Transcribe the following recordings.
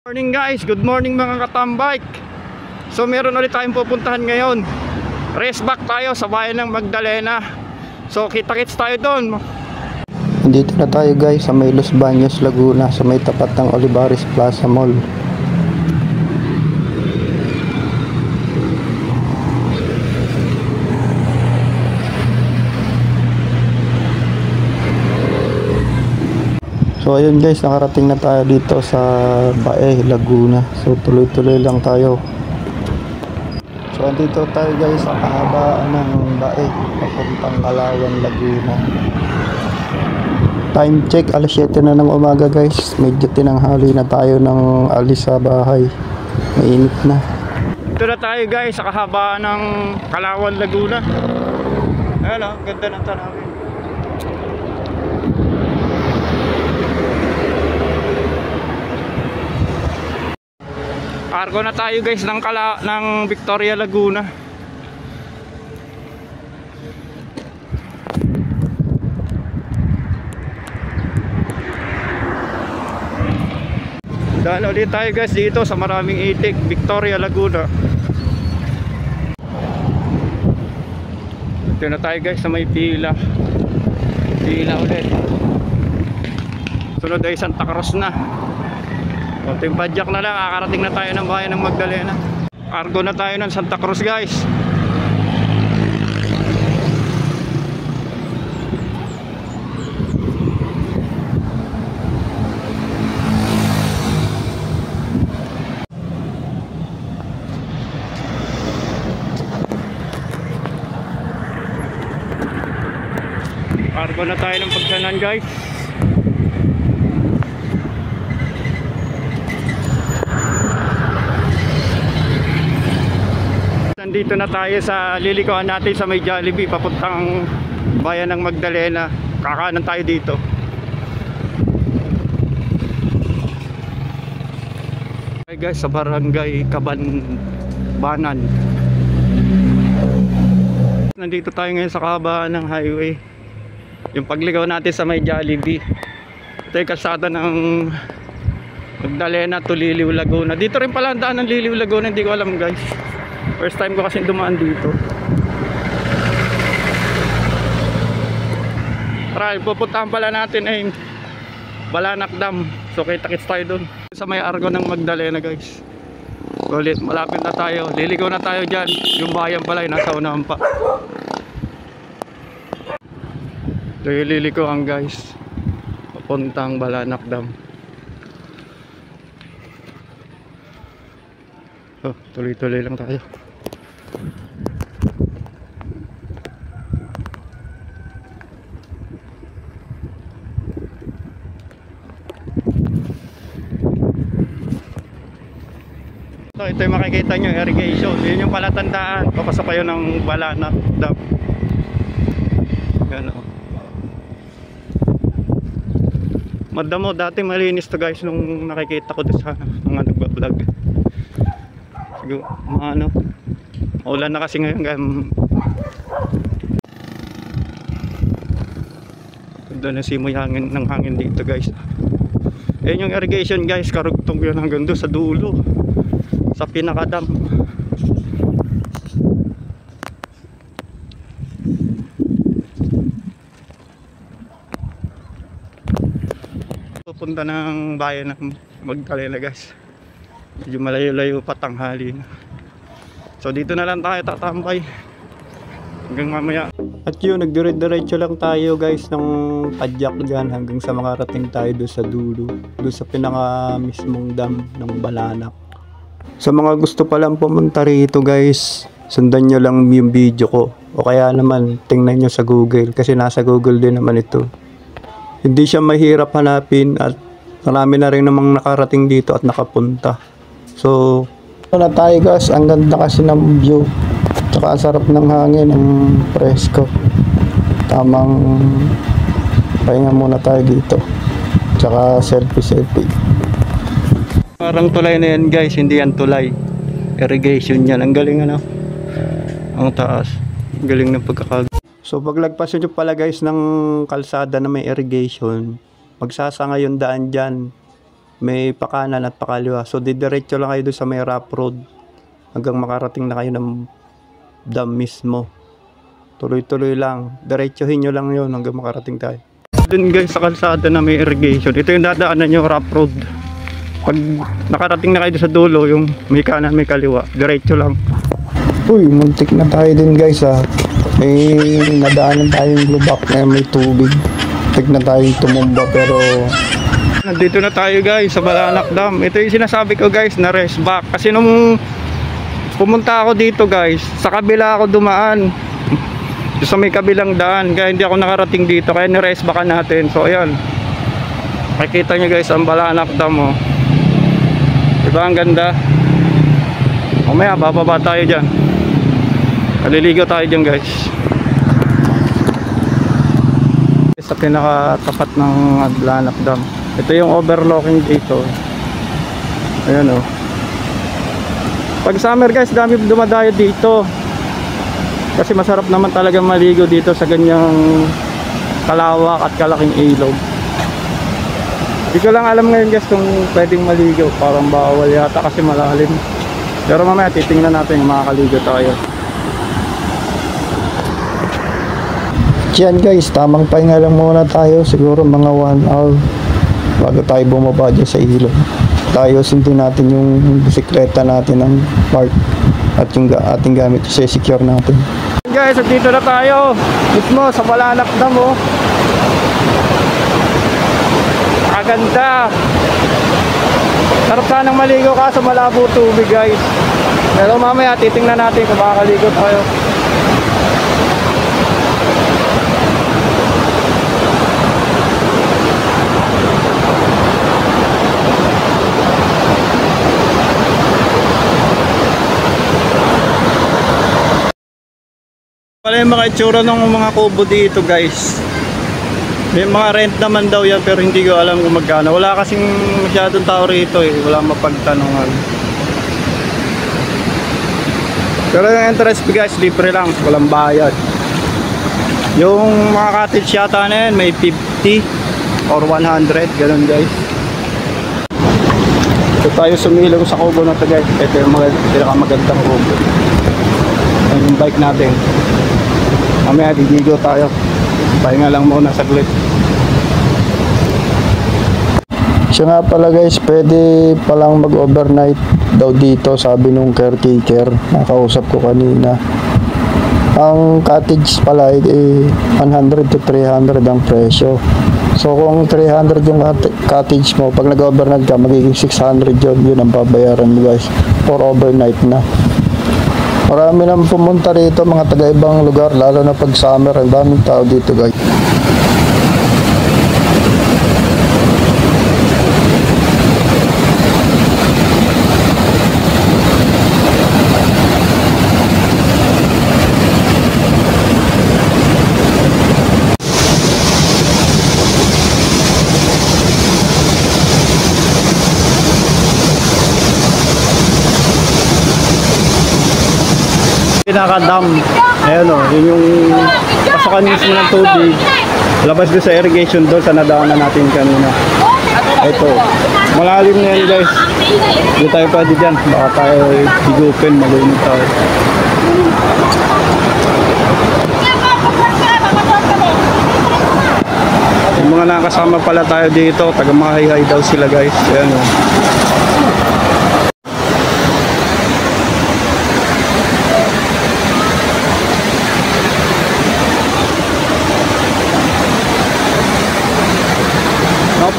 Morning guys, good morning mga katambike. So meron ulit tayong pupuntahan ngayon. Race back tayo sa bayan ng Magdalena. So kita-kits tayo doon. Dito na tayo guys sa may Los Baños, Laguna, sa may tapat ng Olivares Plaza Mall. So ayun guys, nakarating na tayo dito sa Bae, Laguna. So tuloy-tuloy lang tayo. So andito tayo guys sa kahabaan ng Bae, papuntang Kalawan, Laguna. Time check, alas 7 na ng umaga guys. Medyo tinanghali na tayo ng alis sa bahay. Mainit na. Dito na tayo guys sa kahabaan ng Kalawan, Laguna. Ayan o, ganda ng tanawin. Cargo na tayo guys ng Victoria, Laguna. Daan ulit tayo guys dito sa maraming itik, Victoria, Laguna. Dito na tayo guys sa may pila ulit. Sunod ay Santa Cruz na. Konting padyak na lang, kakarating na tayo ng bayan ng Magdalena. Cargo na tayo ng Santa Cruz guys. Cargo na tayo ng pagsanan guys. Nandito na tayo sa lilikuan natin sa may Jollibee papuntang bayan ng Magdalena. Kakanan tayo dito. Okay guys, sa barangay Cabanbanan. Nandito tayo ngayon sa kahabaan ng highway. Yung pagligaw natin sa may Jollibee. Ito yung kalsada ng Magdalena to Liliw, Laguna. Dito rin pala ang daan ng Liliw, Laguna. Hindi ko alam guys. First time ko kasi dumaan dito. Tara, pupuntahan pala natin ay Balanak Dam. So kita-kits tayo dun sa may Argo ng Magdalena guys. Ulit, malapit na tayo. Liligaw na tayo dyan. Yung bayan pala ay nasa unahan pa. So yung lilikuan guys, papuntang Balanak Dam. Oh, tuloy-tuloy lang tayo. So ito yung makikita nyo, irrigation. Yun yung palatandaan. Papasok kayo ng Balanak Dam. Yan o. Madamo, dati malinis to guys nung nakikita ko sa mga nagbablog. Siguro, maulan na kasi ngayon guys. Ganda na simoy hangin, ng hangin dito guys. Ayan yung irrigation guys, karugtong yun hanggang doon sa dulo, sa pinakadam. Pupunta ng bayan ng Magdalena guys. Medyo malayo-layo pa, tanghali na. So dito na lang tayo tatambay hanggang mamaya. At yun, nagdire-diretso lang tayo guys ng padyak dyan hanggang sa makarating tayo doon sa dulo, doon sa pinaka mismong dam ng Balanak. Sa mga gusto palang pumunta rito guys, sundan nyo lang yung video ko, o kaya naman tingnan nyo sa Google kasi nasa Google din naman ito. Hindi siya mahirap hanapin at marami na rin namang nakarating dito at nakapunta. So na tayo guys, ang ganda kasi ng view, tsaka ang sarap ng hangin, ang presko. Tamang pahinga muna tayo dito, tsaka selfie. Parang tulay na yan guys, hindi yan tulay, irrigation yan. Ang galing ang taas, ang galing ng pagkakagawa. So paglagpas nyo pala guys ng kalsada na may irrigation, magsasanga yung daan dyan. may pakanan at pakaliwa. So didiretso lang kayo doon sa may rough road hanggang makarating na kayo ng dam mismo. Tuloy-tuloy lang. Diretsohin nyo lang yun hanggang makarating tayo. Doon guys sa kalsada na may irrigation. Ito yung dadaanan nyo, rough road. Pag nakarating na kayo sa dulo, yung may kanan, may kaliwa. Diretso lang. Uy, muntik na tayo din guys ha. May nadaanan tayong lubak na may tubig. Muntik na tayong tumumba pero... Nandito na tayo guys sa Balanak Dam. Ito yung sinasabi ko guys na rest back. Kasi nung pumunta ako dito guys, sa kabila ako dumaan. Sa may kabilang daan, kaya hindi ako nakarating dito, kaya ni-rest baka natin. So ayan, makikita nyo guys ang Balanak Dam oh. Diba ang ganda? Mamaya bababa tayo dyan, maliligo tayo dyan guys. Sa pinakatapat ng Balanak Dam, ito yung overlooking dito. Ayan oh. Pag summer guys, dami dumadayo dito. Kasi masarap naman talaga maligo dito sa ganyang kalawak at kalaking ilog. Hindi ko lang alam ngayon guys kung pwedeng maligo. Parang bawal yata kasi malalim. Pero mamaya titingnan natin kung makakaligo tayo. Diyan guys, tamang pahinga lang muna tayo. Siguro mga 1 hour bago tayo bumaba dyan sa ilog. Tayo sundin natin yung bisikleta natin ng park at yung ating gamit sa secure natin. Guys, dito na tayo mismo sa Balanak Dam oh. Kaganda. Sarap sanang maligo kaso malabo tubig guys. Pero mamaya titingnan natin kung makakaligo tayo. Pala yung mga itsura ng mga kubo dito guys. May mga rent naman daw yan pero hindi ko alam kung magkano. Wala kasing masyadong tao rito eh. Wala mapagtanungan. Pero yung entrance fee guys, libre lang. Walang bayad. Yung mga cottage yata na yan, may 50 or 100. Ganun guys. Ito tayo sumilong sa kubo na ito guys. Ito yung pinakamagandang kubo. Ayan yung bike natin. Mamaya didigo tayo. Pahinga lang muna saglit. Siya nga pala guys, pwede palang mag-overnight daw dito, sabi nung caretaker. Nakausap ko kanina. Ang cottage pala eh 100 to 300 ang presyo. So kung 300 yung cottage mo, pag nag-overnight ka, magiging 600 yun ang babayaran mo guys for overnight na. Marami nang pumunta rito, mga taga-ibang lugar, lalo na pag summer, ang daming tao dito guys. Pinaka-dam, ayun o, yun yung pasokan mismo ng tubig, labas doon sa irrigation doon sa nadaanan natin kanina. Ito, malalim na yan guys, hindi tayo pwede dyan, baka tayo higupin, malunin tayo. Yung mga nakasama pala tayo dito, taga Mahihay daw sila guys, ayun o.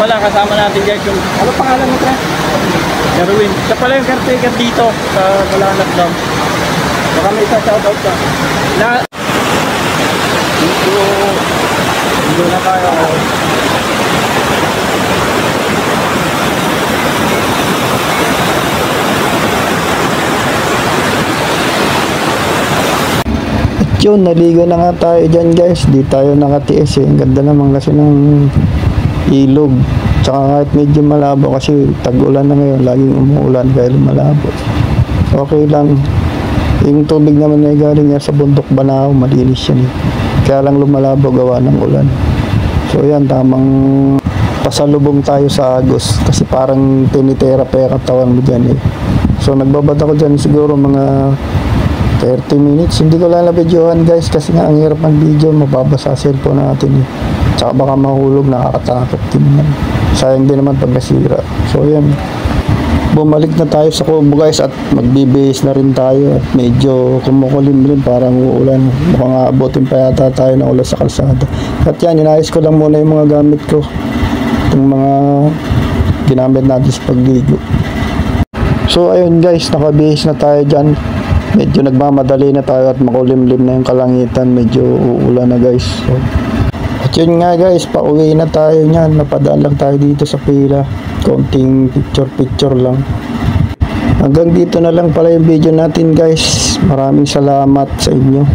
Pala kasama natin guys yung ano pangalan mo pre? Erwin. Siya pala yung caretaker dito sa Balanak Dam. Baka may isa shoutout ka. Dito na tayo. At yun, naligo na nga tayo dyan guys. Di tayo nakatiis eh. Ang ganda naman kasi ng ilog. Tsaka kahit medyo malabo kasi tag-ulan na ngayon, laging umuulan kaya malabo. Okay lang. Yung tubig naman ay galing niya sa bundok Banahaw, malinis yan. Kaya lang lumalabo gawa ng ulan. So yan, tamang pasalubong tayo sa Agos kasi parang tinitera pa yung katawan mo dyan eh. So nagbabad ako dyan siguro mga 30 minutes. Hindi ko lang na-videohan guys kasi nga ang hirap ng video, mababasa cellphone natin eh. Tsaka baka mahulog, nakakatakot din naman. Sayang din naman pag nasira. So yan, bumalik na tayo sa Kubo guys at magbibihis na rin tayo at medyo kumukulim rin, parang uulan. Mukhang aabotin pa yata tayo ng ulan sa kalsada. At yan, inayos ko lang muna yung mga gamit ko, yung mga ginamit natin sa pagligo. So ayun guys, nakabihis na tayo dyan. Medyo nagmamadali na tayo at makulimlim na yung kalangitan, medyo uulan na guys. So, at yun nga guys, pauwi na tayo niyan. Napadaan lang tayo dito sa pila. Konting picture lang. Hanggang dito na lang pala yung video natin guys. Maraming salamat sa inyo.